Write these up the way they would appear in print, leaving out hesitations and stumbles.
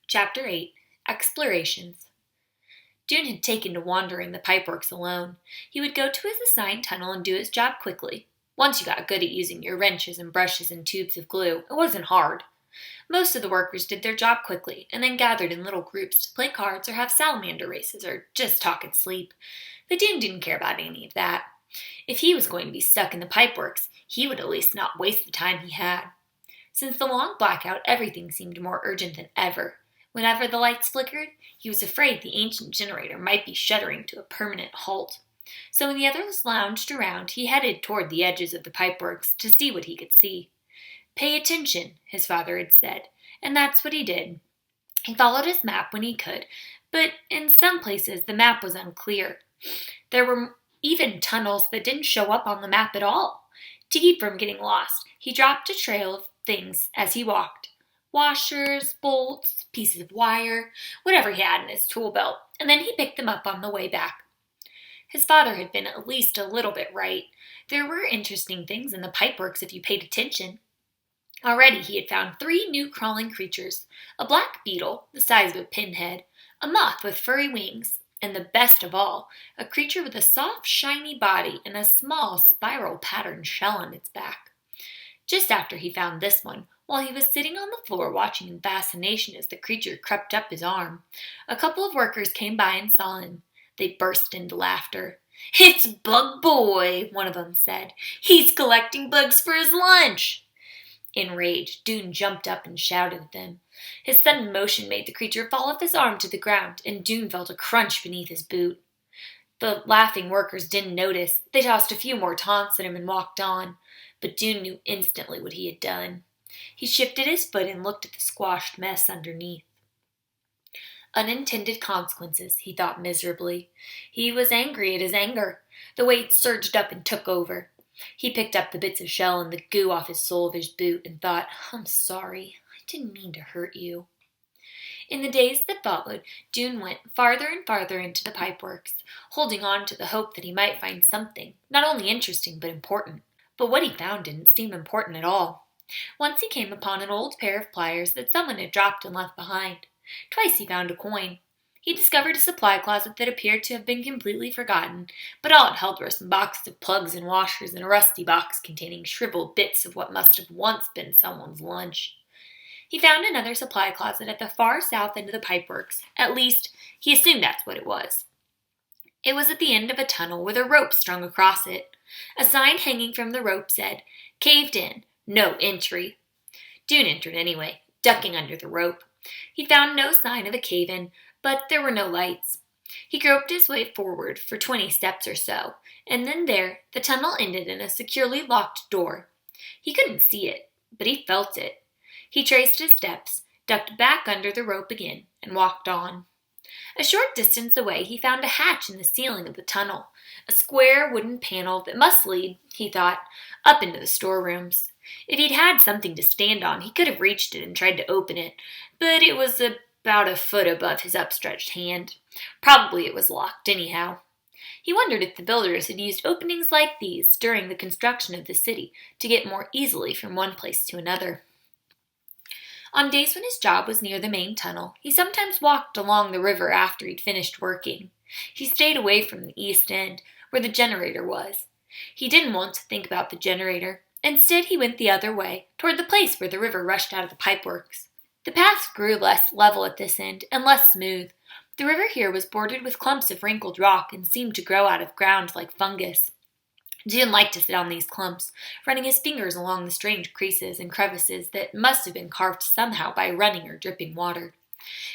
Chapter 8 Explorations. Jeanne had taken to wandering the pipeworks alone. He would go to his assigned tunnel and do his job quickly. Once you got good at using your wrenches and brushes and tubes of glue, it wasn't hard. Most of the workers did their job quickly and then gathered in little groups to play cards or have salamander races or just talk and sleep. But Jeanne didn't care about any of that. If he was going to be stuck in the pipeworks, he would at least not waste the time he had. Since the long blackout, everything seemed more urgent than ever. Whenever the lights flickered, he was afraid the ancient generator might be shuddering to a permanent halt. So when the others lounged around, he headed toward the edges of the pipeworks to see what he could see. "Pay attention," his father had said, and that's what he did. He followed his map when he could, but in some places the map was unclear. There were even tunnels that didn't show up on the map at all. To keep from getting lost, he dropped a trail of things as he walked. Washers, bolts, pieces of wire, whatever he had in his tool belt, and then he picked them up on the way back. His father had been at least a little bit right. There were interesting things in the pipeworks if you paid attention. Already he had found 3 new crawling creatures, a black beetle the size of a pinhead, a moth with furry wings, and the best of all, a creature with a soft, shiny body and a small spiral-patterned shell on its back. Just after he found this one, while he was sitting on the floor watching in fascination as the creature crept up his arm, a couple of workers came by and saw him. They burst into laughter. "It's Bug Boy," one of them said. "He's collecting bugs for his lunch." Enraged, Jeanne jumped up and shouted at them. His sudden motion made the creature fall off his arm to the ground, and Jeanne felt a crunch beneath his boot. The laughing workers didn't notice. They tossed a few more taunts at him and walked on, but Jeanne knew instantly what he had done. He shifted his foot and looked at the squashed mess underneath. Unintended consequences, he thought miserably. He was angry at his anger. The weight surged up and took over. He picked up the bits of shell and the goo off his sole of his boot and thought, "I'm sorry. I didn't mean to hurt you." In the days that followed, Jeanne went farther and farther into the pipeworks, holding on to the hope that he might find something, not only interesting but important. But what he found didn't seem important at all. Once he came upon an old pair of pliers that someone had dropped and left behind. Twice he found a coin. He discovered a supply closet that appeared to have been completely forgotten, but all it held were some boxes of plugs and washers and a rusty box containing shriveled bits of what must have once been someone's lunch. He found another supply closet at the far south end of the pipeworks. At least, he assumed that's what it was. It was at the end of a tunnel with a rope strung across it. A sign hanging from the rope said, "Caved in. No entry." Jeanne entered anyway, ducking under the rope. He found no sign of a cave-in, but there were no lights. He groped his way forward for 20 steps or so, and then there, the tunnel ended in a securely locked door. He couldn't see it, but he felt it. He traced his steps, ducked back under the rope again, and walked on. A short distance away, he found a hatch in the ceiling of the tunnel, a square wooden panel that must lead, he thought, up into the storerooms. If he'd had something to stand on, he could have reached it and tried to open it, but it was about a foot above his upstretched hand. Probably it was locked anyhow. He wondered if the builders had used openings like these during the construction of the city to get more easily from one place to another. On days when his job was near the main tunnel, he sometimes walked along the river after he'd finished working. He stayed away from the east end, where the generator was. He didn't want to think about the generator. Instead, he went the other way, toward the place where the river rushed out of the pipeworks. The path grew less level at this end and less smooth. The river here was bordered with clumps of wrinkled rock and seemed to grow out of ground like fungus. Jeanne liked to sit on these clumps, running his fingers along the strange creases and crevices that must have been carved somehow by running or dripping water.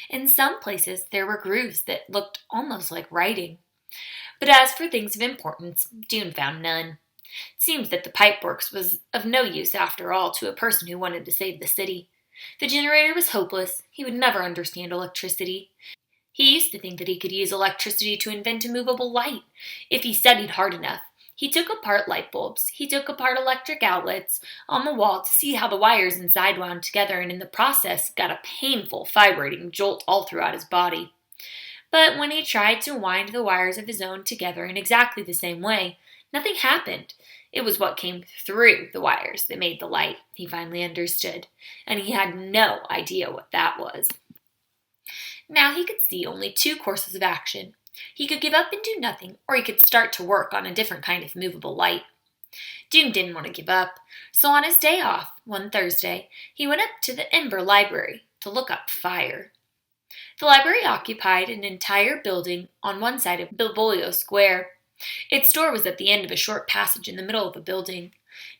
In some places there were grooves that looked almost like writing. But as for things of importance, Jeanne found none. It seemed that the pipeworks was of no use after all to a person who wanted to save the city. The generator was hopeless. He would never understand electricity. He used to think that he could use electricity to invent a movable light, if he studied hard enough. He took apart light bulbs. He took apart electric outlets on the wall to see how the wires inside wound together, and in the process got a painful, vibrating jolt all throughout his body. But when he tried to wind the wires of his own together in exactly the same way, nothing happened. It was what came through the wires that made the light, he finally understood, and he had no idea what that was. Now he could see only two courses of action. He could give up and do nothing, or he could start to work on a different kind of movable light. Dune didn't want to give up, so on his day off, one Thursday, he went up to the Ember Library to look up fire. The library occupied an entire building on one side of Bilboio Square. Its door was at the end of a short passage in the middle of the building.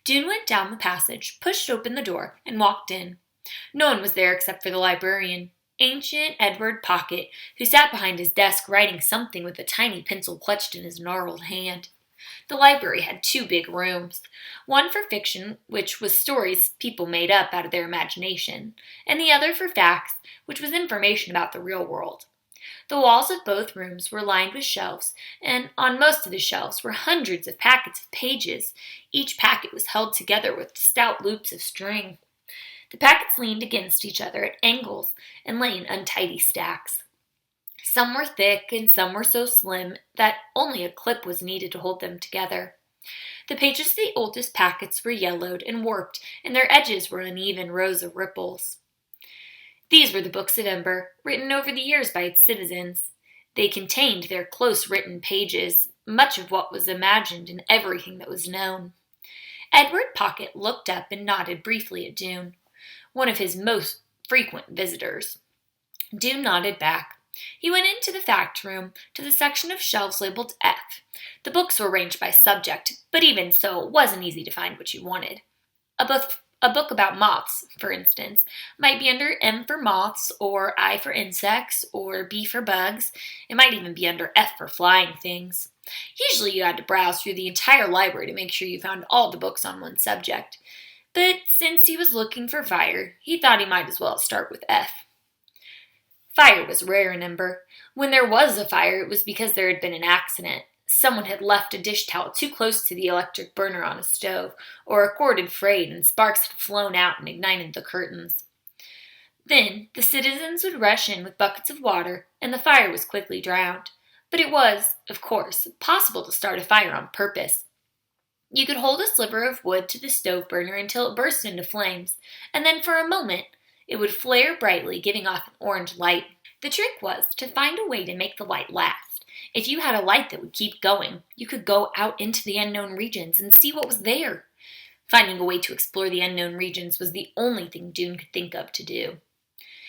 Dune went down the passage, pushed open the door, and walked in. No one was there except for the librarian, ancient Edward Pocket, who sat behind his desk writing something with a tiny pencil clutched in his gnarled hand. The library had two big rooms, one for fiction, which was stories people made up out of their imagination, and the other for facts, which was information about the real world. The walls of both rooms were lined with shelves, and on most of the shelves were hundreds of packets of pages. Each packet was held together with stout loops of string. The packets leaned against each other at angles and lay in untidy stacks. Some were thick and some were so slim that only a clip was needed to hold them together. The pages of the oldest packets were yellowed and warped, and their edges were uneven rows of ripples. These were the books of Ember, written over the years by its citizens. They contained their close-written pages, much of what was imagined and everything that was known. Edward Pocket looked up and nodded briefly at Dune, one of his most frequent visitors. Dune nodded back. He went into the fact room, to the section of shelves labeled F. The books were arranged by subject, but even so, it wasn't easy to find what you wanted. A book about moths, for instance, might be under M for moths, or I for insects, or B for bugs. It might even be under F for flying things. Usually you had to browse through the entire library to make sure you found all the books on one subject. But since he was looking for fire, he thought he might as well start with F. Fire was rare in Ember. When there was a fire, it was because there had been an accident. Someone had left a dish towel too close to the electric burner on a stove, or a cord had frayed and sparks had flown out and ignited the curtains. Then the citizens would rush in with buckets of water, and the fire was quickly drowned. But it was, of course, possible to start a fire on purpose. You could hold a sliver of wood to the stove burner until it burst into flames, and then for a moment it would flare brightly, giving off an orange light. The trick was to find a way to make the light last. If you had a light that would keep going, you could go out into the unknown regions and see what was there. Finding a way to explore the unknown regions was the only thing Dune could think of to do.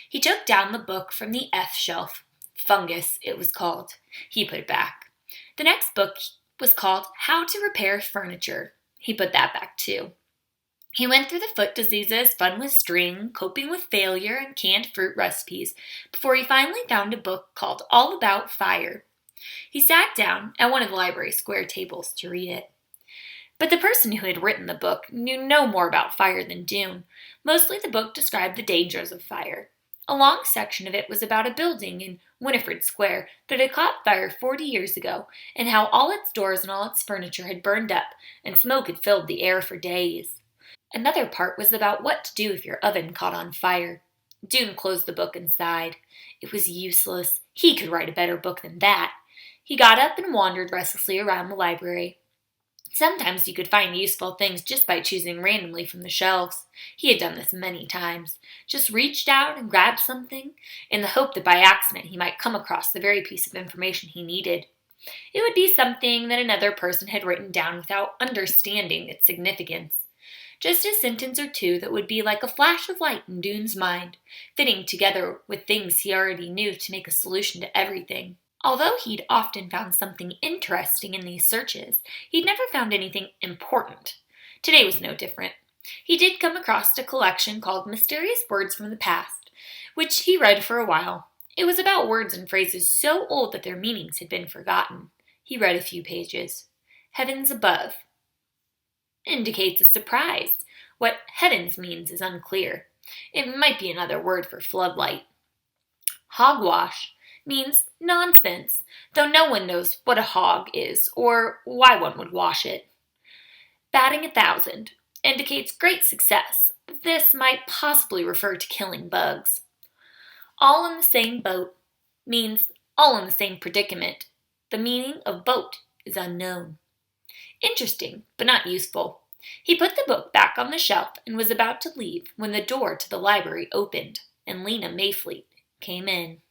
He took down the book from the F shelf. Fungus, it was called. He put it back. The next book was called How to Repair Furniture. He put that back too. He went through the foot diseases, fun with string, coping with failure, and canned fruit recipes before he finally found a book called All About Fire. He sat down at one of the library's square tables to read it. But the person who had written the book knew no more about fire than Dune. Mostly the book described the dangers of fire. A long section of it was about a building in Winifred Square that had caught fire 40 years ago, and how all its doors and all its furniture had burned up, and smoke had filled the air for days. Another part was about what to do if your oven caught on fire. Dune closed the book and sighed. It was useless. He could write a better book than that. He got up and wandered restlessly around the library. Sometimes you could find useful things just by choosing randomly from the shelves. He had done this many times. Just reached out and grabbed something, in the hope that by accident he might come across the very piece of information he needed. It would be something that another person had written down without understanding its significance. Just a sentence or two that would be like a flash of light in Dune's mind, fitting together with things he already knew to make a solution to everything. Although he'd often found something interesting in these searches, he'd never found anything important. Today was no different. He did come across a collection called Mysterious Words from the Past, which he read for a while. It was about words and phrases so old that their meanings had been forgotten. He read a few pages. Heavens above indicates a surprise. What heavens means is unclear. It might be another word for floodlight. Hogwash means nonsense, though no one knows what a hog is or why one would wash it. Batting 1,000 indicates great success. This might possibly refer to killing bugs. All in the same boat means all in the same predicament. The meaning of boat is unknown. Interesting, but not useful. He put the book back on the shelf and was about to leave when the door to the library opened, and Lena Mayfleet came in.